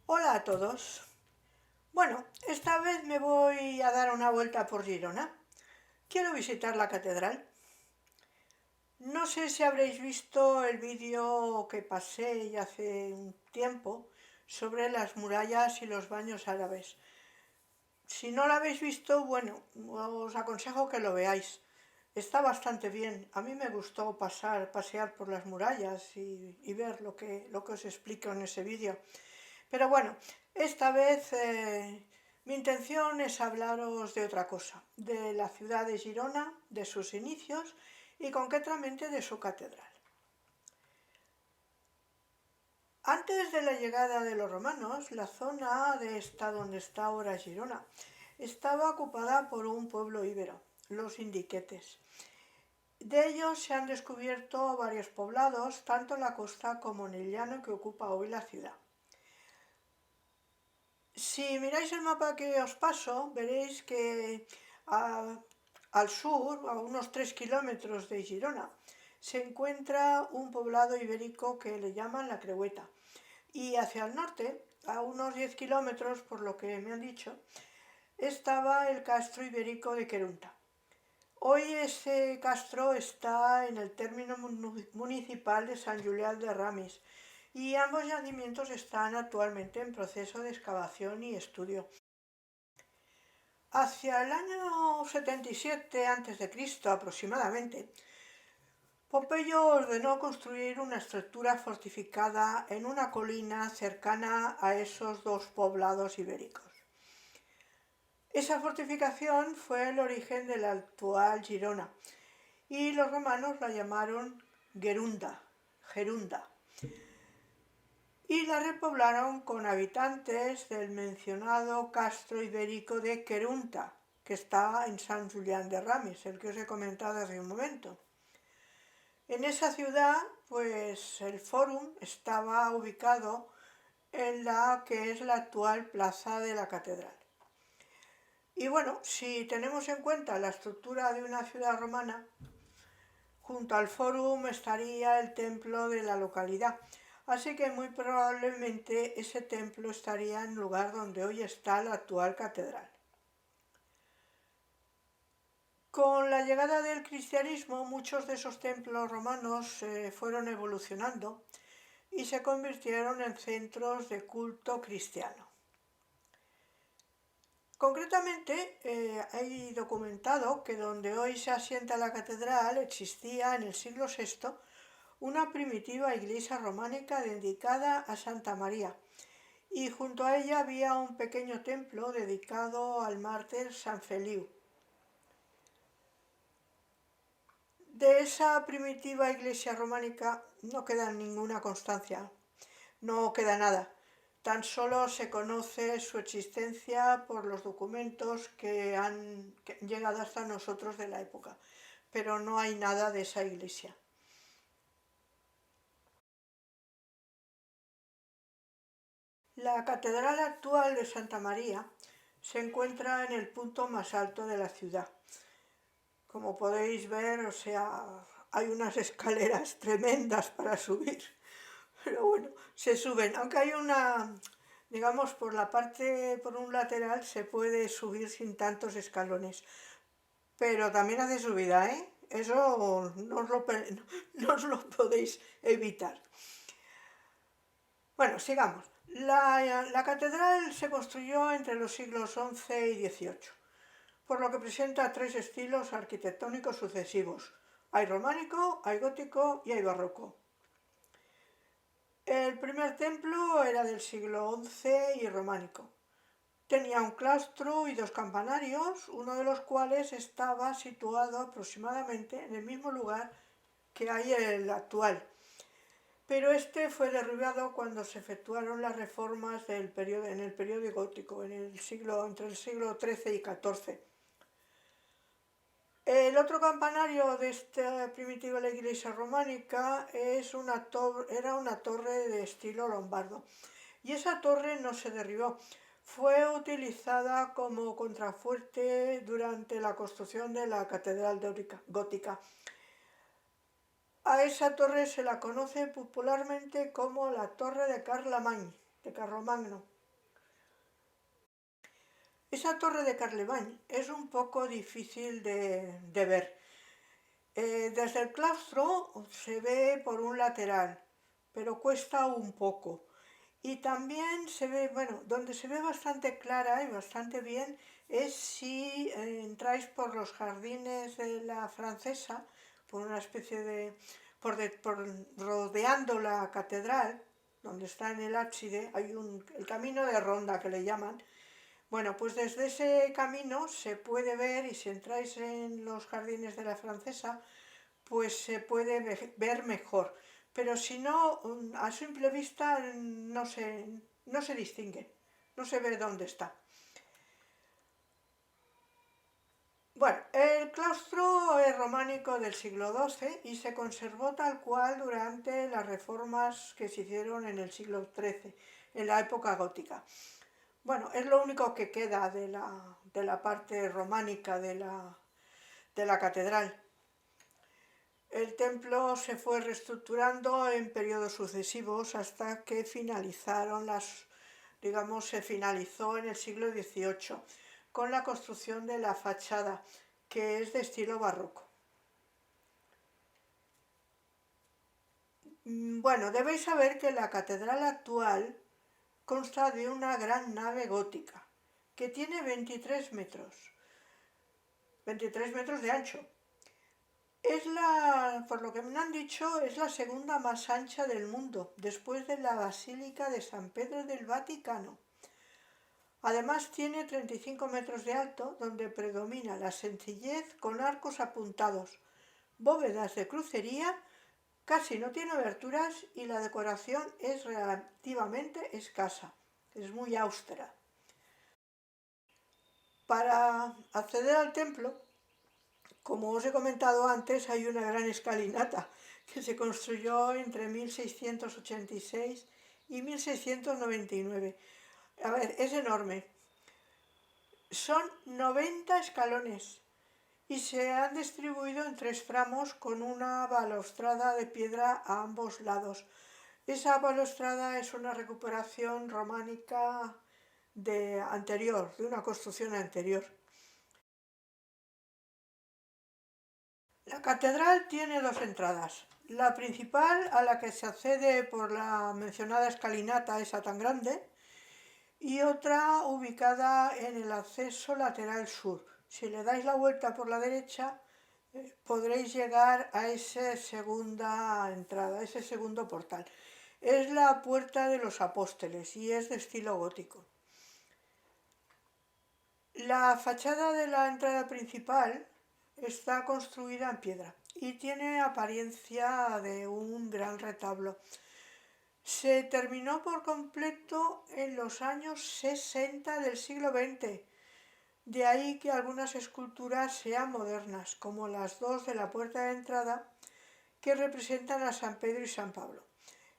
Hola a todos. Bueno, esta vez me voy a dar una vuelta por Girona. Quiero visitar la catedral. No sé si habréis visto el vídeo que pasé ya hace un tiempo sobre las murallas y los baños árabes. Si no lo habéis visto, bueno, os aconsejo que lo veáis. Está bastante bien. A mí me gustó pasear por las murallas y ver lo que os explico en ese vídeo. Pero bueno, esta vez mi intención es hablaros de otra cosa, de la ciudad de Girona, de sus inicios y concretamente de su catedral. Antes de la llegada de los romanos, la zona de esta donde está ahora Girona estaba ocupada por un pueblo íbero, los indiquetes. De ellos se han descubierto varios poblados, tanto en la costa como en el llano que ocupa hoy la ciudad. Si miráis el mapa que os paso, veréis que al sur, a unos 3 kilómetros de Girona, se encuentra un poblado ibérico que le llaman La Crehueta. Y hacia el norte, a unos 10 kilómetros, por lo que me han dicho, estaba el castro ibérico de Querunta. Hoy ese castro está en el término municipal de San Julián de Ramis y ambos yacimientos están actualmente en proceso de excavación y estudio. Hacia el año 77 a.C. aproximadamente, Pompeyo ordenó construir una estructura fortificada en una colina cercana a esos dos poblados ibéricos. Esa fortificación fue el origen de la actual Girona y los romanos la llamaron Gerunda, y la repoblaron con habitantes del mencionado castro ibérico de Querunta, que está en San Julián de Ramis, el que os he comentado hace un momento. En esa ciudad, pues el fórum estaba ubicado en la que es la actual plaza de la catedral. Y bueno, si tenemos en cuenta la estructura de una ciudad romana, junto al fórum estaría el templo de la localidad, así que muy probablemente ese templo estaría en el lugar donde hoy está la actual catedral. Con la llegada del cristianismo, muchos de esos templos romanos fueron evolucionando y se convirtieron en centros de culto cristiano. Concretamente, hay documentado que donde hoy se asienta la catedral existía en el siglo VI una primitiva iglesia románica dedicada a Santa María, y junto a ella había un pequeño templo dedicado al mártir San Feliu. De esa primitiva iglesia románica no queda ninguna constancia, no queda nada. Tan solo se conoce su existencia por los documentos que han llegado hasta nosotros de la época, pero no hay nada de esa iglesia. La catedral actual de Santa María se encuentra en el punto más alto de la ciudad. Como podéis ver, o sea, hay unas escaleras tremendas para subir, pero bueno, se suben. Aunque hay una, digamos, por un lateral se puede subir sin tantos escalones, pero también hace subida, ¿eh? Eso no os lo podéis evitar. Bueno, sigamos. La catedral se construyó entre los siglos XI y XVIII, por lo que presenta tres estilos arquitectónicos sucesivos. Hay románico, hay gótico y hay barroco. El primer templo era del siglo XI y románico. Tenía un claustro y dos campanarios, uno de los cuales estaba situado aproximadamente en el mismo lugar que hay el actual, pero este fue derribado cuando se efectuaron las reformas en el periodo gótico, entre el siglo XIII y XIV. El otro campanario de esta primitiva iglesia románica era una torre de estilo lombardo, y esa torre no se derribó. Fue utilizada como contrafuerte durante la construcción de la catedral gótica. A esa torre se la conoce popularmente como la Torre de Carlomagno. Esa torre de Carlevany es un poco difícil de ver. Desde el claustro se ve por un lateral, pero cuesta un poco. Y también se ve, bueno, donde se ve bastante clara y bastante bien es si entráis por los jardines de la Francesa, por una especie de, rodeando la catedral, donde está en el ábside, hay el camino de ronda que le llaman. Bueno, pues desde ese camino se puede ver, y si entráis en los jardines de la Francesa, pues se puede ver mejor. Pero si no, a simple vista no se distingue, no se ve dónde está. Bueno, el claustro es románico del siglo XII y se conservó tal cual durante las reformas que se hicieron en el siglo XIII, en la época gótica. Bueno, es lo único que queda de la parte románica de la catedral. El templo se fue reestructurando en periodos sucesivos hasta que se finalizó en el siglo XVIII con la construcción de la fachada, que es de estilo barroco. Bueno, debéis saber que la catedral actual consta de una gran nave gótica que tiene 23 metros de ancho. Por lo que me han dicho, es la segunda más ancha del mundo, después de la Basílica de San Pedro del Vaticano. Además tiene 35 metros de alto, donde predomina la sencillez con arcos apuntados, bóvedas de crucería, casi no tiene aberturas y la decoración es relativamente escasa, es muy austera. Para acceder al templo, como os he comentado antes, hay una gran escalinata que se construyó entre 1686 y 1699. A ver, es enorme. Son 90 escalones y se han distribuido en 3 tramos con una balaustrada de piedra a ambos lados. Esa balaustrada es una recuperación románica de una construcción anterior. La catedral tiene 2 entradas. La principal, a la que se accede por la mencionada escalinata esa tan grande, y otra ubicada en el acceso lateral sur. Si le dais la vuelta por la derecha, podréis llegar a esa segunda entrada, a ese segundo portal. Es la Puerta de los Apóstoles y es de estilo gótico. La fachada de la entrada principal está construida en piedra y tiene apariencia de un gran retablo. Se terminó por completo en los años 60 del siglo XX. De ahí que algunas esculturas sean modernas, como las 2 de la puerta de entrada, que representan a San Pedro y San Pablo,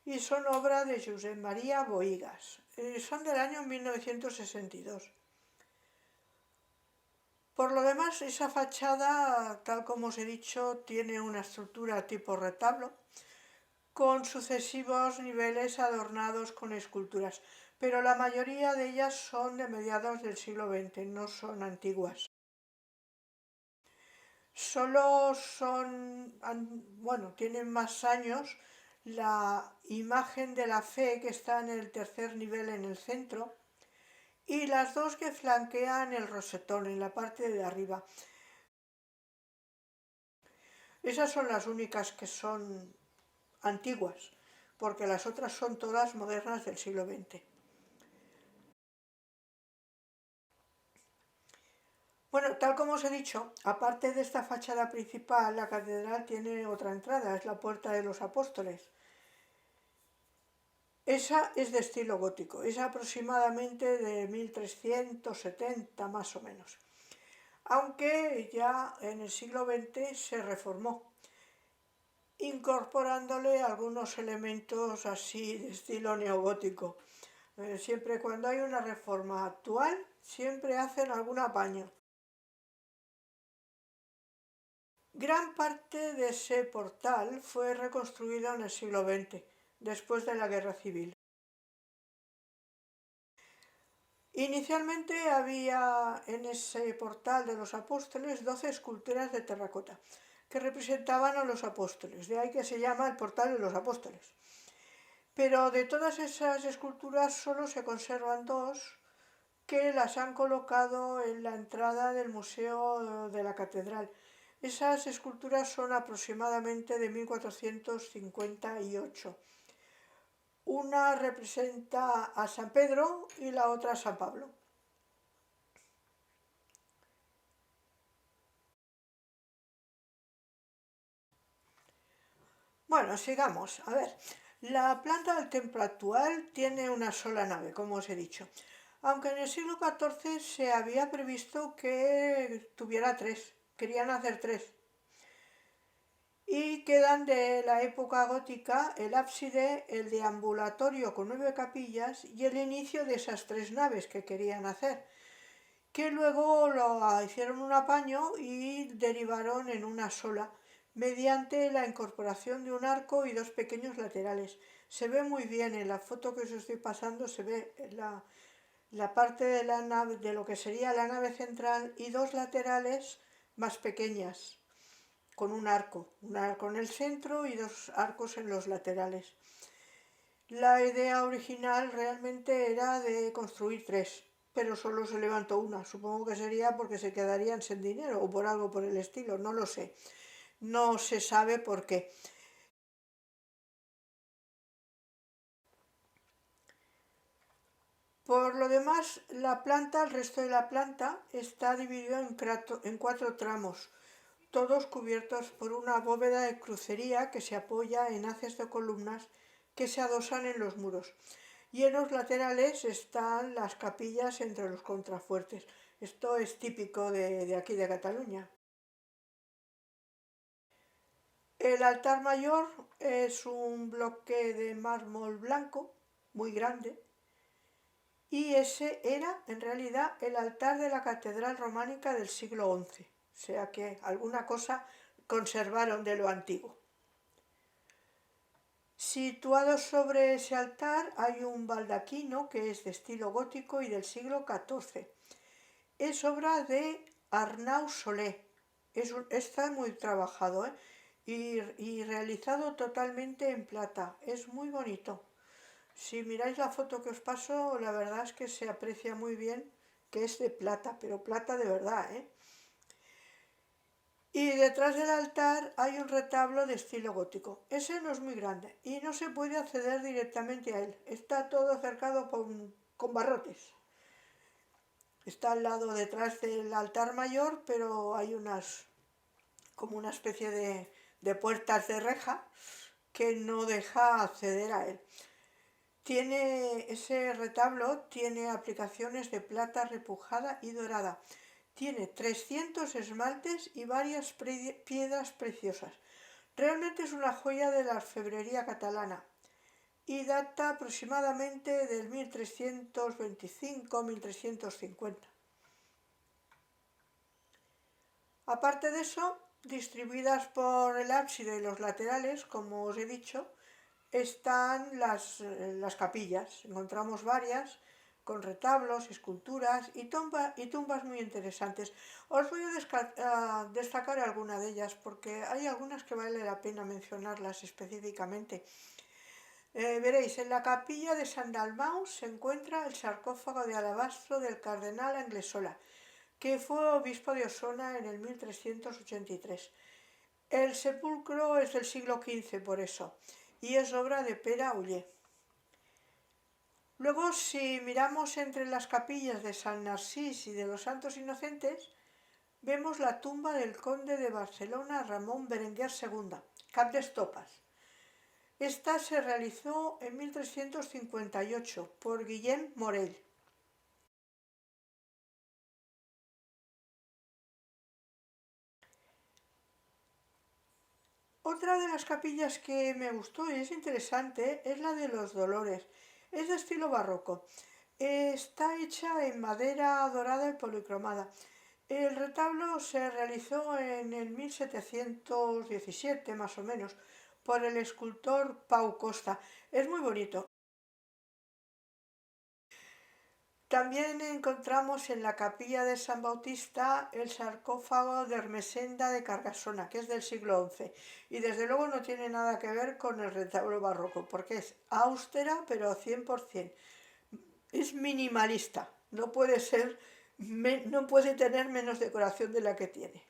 y son obra de Josep María Bohigas. Son del año 1962. Por lo demás, esa fachada, tal como os he dicho, tiene una estructura tipo retablo, con sucesivos niveles adornados con esculturas, pero la mayoría de ellas son de mediados del siglo XX, no son antiguas. Tienen más años la imagen de la fe que está en el tercer nivel en el centro y las 2 que flanquean el rosetón en la parte de arriba. Esas son las únicas que son antiguas, porque las otras son todas modernas del siglo XX. Bueno, tal como os he dicho, aparte de esta fachada principal, la catedral tiene otra entrada, es la Puerta de los Apóstoles. Esa es de estilo gótico, es aproximadamente de 1370 más o menos, aunque ya en el siglo XX se reformó, incorporándole algunos elementos así de estilo neogótico. Siempre cuando hay una reforma actual, siempre hacen algún apaño. Gran parte de ese portal fue reconstruido en el siglo XX, después de la Guerra Civil. Inicialmente había en ese portal de los apóstoles 12 esculturas de terracota que representaban a los apóstoles, de ahí que se llama el portal de los apóstoles. Pero de todas esas esculturas solo se conservan dos que las han colocado en la entrada del Museo de la Catedral. Esas esculturas son aproximadamente de 1458. Una representa a San Pedro y la otra a San Pablo. Bueno, sigamos. A ver, la planta del templo actual tiene una sola nave, como os he dicho, aunque en el siglo XIV se había previsto que tuviera tres, querían hacer tres. Y quedan de la época gótica el ábside, el deambulatorio con 9 capillas y el inicio de esas tres naves que querían hacer, que luego lo hicieron un apaño y derivaron en una sola, mediante la incorporación de un arco y dos pequeños laterales. Se ve muy bien en la foto que os estoy pasando, se ve la parte de la nave, de lo que sería la nave central, y dos laterales más pequeñas, con un arco en el centro y dos arcos en los laterales. La idea original realmente era de construir tres, pero solo se levantó una. Supongo que sería porque se quedarían sin dinero o por algo por el estilo, no lo sé. No se sabe por qué. Por lo demás, el resto de la planta está dividido en cuatro tramos, todos cubiertos por una bóveda de crucería que se apoya en haces de columnas que se adosan en los muros. Y en los laterales están las capillas entre los contrafuertes. Esto es típico de aquí de Cataluña. El altar mayor es un bloque de mármol blanco, muy grande, y ese era en realidad el altar de la catedral románica del siglo XI, o sea que alguna cosa conservaron de lo antiguo. Situado sobre ese altar hay un baldaquino que es de estilo gótico y del siglo XIV. Es obra de Arnau Solé. Está muy trabajado, ¿eh? y realizado totalmente en plata. Es muy bonito. Si miráis la foto que os paso, la verdad es que se aprecia muy bien que es de plata, pero plata de verdad, ¿eh? Y detrás del altar hay un retablo de estilo gótico. Ese no es muy grande y no se puede acceder directamente a él. Está todo cercado con barrotes. Está al lado detrás del altar mayor, pero hay como una especie de puertas de reja que no deja acceder a él. Ese retablo tiene aplicaciones de plata repujada y dorada. Tiene 300 esmaltes y varias piedras preciosas. Realmente es una joya de la orfebrería catalana y data aproximadamente del 1325-1350. Aparte de eso, distribuidas por el ábside y los laterales, como os he dicho, están las capillas. Encontramos varias con retablos, esculturas y tumbas muy interesantes. Os voy a destacar alguna de ellas porque hay algunas que vale la pena mencionarlas específicamente. Veréis, en la capilla de San Dalmau se encuentra el sarcófago de alabastro del cardenal Anglesola, que fue obispo de Osona en el 1383. El sepulcro es del siglo XV por eso, y es obra de Pere Uller. Luego, si miramos entre las capillas de San Narcís y de los Santos Inocentes, vemos la tumba del conde de Barcelona Ramón Berenguer II, cap d'Estopas. Esta se realizó en 1358 por Guillem Morell. Otra de las capillas que me gustó y es interesante es la de los Dolores. Es de estilo barroco. Está hecha en madera dorada y policromada. El retablo se realizó en el 1717 más o menos por el escultor Pau Costa. Es muy bonito. también encontramos en la capilla de San Bautista el sarcófago de Ermesenda de Cargasona, que es del siglo XI. Y desde luego no tiene nada que ver con el retablo barroco, porque es austera, pero 100%. Es minimalista, no puede ser, no puede tener menos decoración de la que tiene.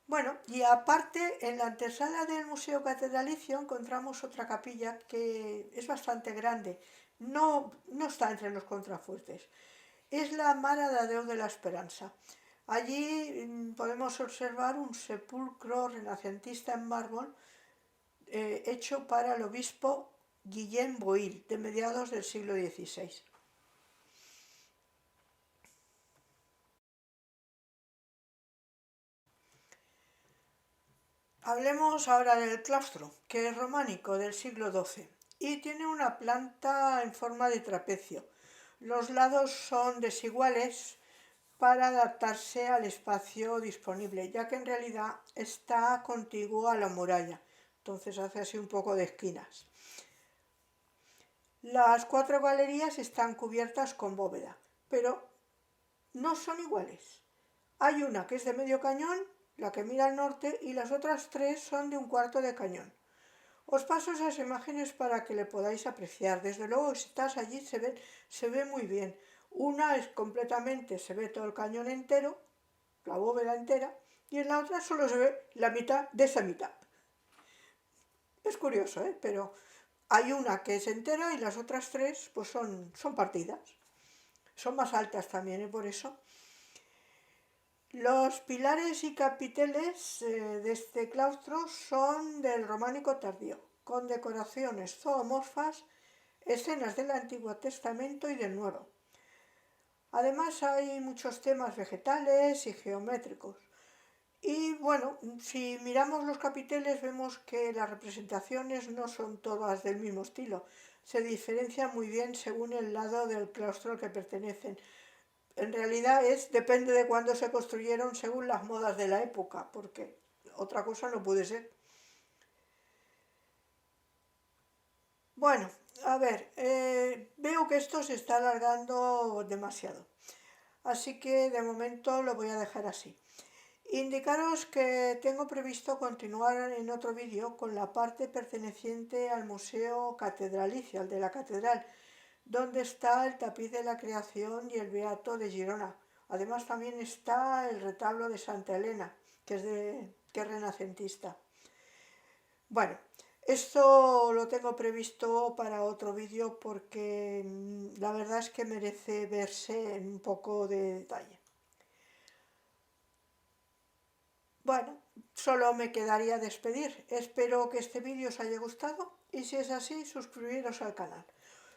Bueno, y aparte, en la antesala del Museo Catedralicio encontramos otra capilla que es bastante grande, no está entre los contrafuertes. Es la Mare de Déu de la Esperanza. Allí podemos observar un sepulcro renacentista en mármol hecho para el obispo Guillem Boil, de mediados del siglo XVI. Hablemos ahora del claustro, que es románico, del siglo XII, y tiene una planta en forma de trapecio. Los lados son desiguales para adaptarse al espacio disponible, ya que en realidad está contiguo a la muralla, entonces hace así un poco de esquinas. Las 4 galerías están cubiertas con bóveda, pero no son iguales. Hay una que es de medio cañón, la que mira al norte, y las otras 3 son de un cuarto de cañón. Os paso esas imágenes para que le podáis apreciar. Desde luego, si estás allí se ve muy bien. Una es completamente, se ve todo el cañón entero, la bóveda entera, y en la otra solo se ve la mitad de esa mitad. Es curioso, pero hay una que es entera y las otras 3 pues son partidas. Son más altas también, por eso. Los pilares y capiteles de este claustro son del románico tardío, con decoraciones zoomorfas, escenas del Antiguo Testamento y del Nuevo. Además hay muchos temas vegetales y geométricos. Y bueno, si miramos los capiteles vemos que las representaciones no son todas del mismo estilo. Se diferencian muy bien según el lado del claustro al que pertenecen. En realidad depende de cuándo se construyeron según las modas de la época, porque otra cosa no puede ser. Bueno, a ver, veo que esto se está alargando demasiado, así que de momento lo voy a dejar así. Indicaros que tengo previsto continuar en otro vídeo con la parte perteneciente al Museo Catedralicio, al de la Catedral, donde está el tapiz de la creación y el Beato de Girona. Además también está el retablo de Santa Elena, que es renacentista. Bueno, esto lo tengo previsto para otro vídeo porque la verdad es que merece verse en un poco de detalle. Bueno, solo me quedaría despedir. Espero que este vídeo os haya gustado y si es así, suscribiros al canal.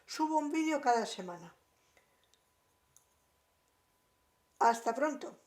Subo un vídeo cada semana. ¡Hasta pronto!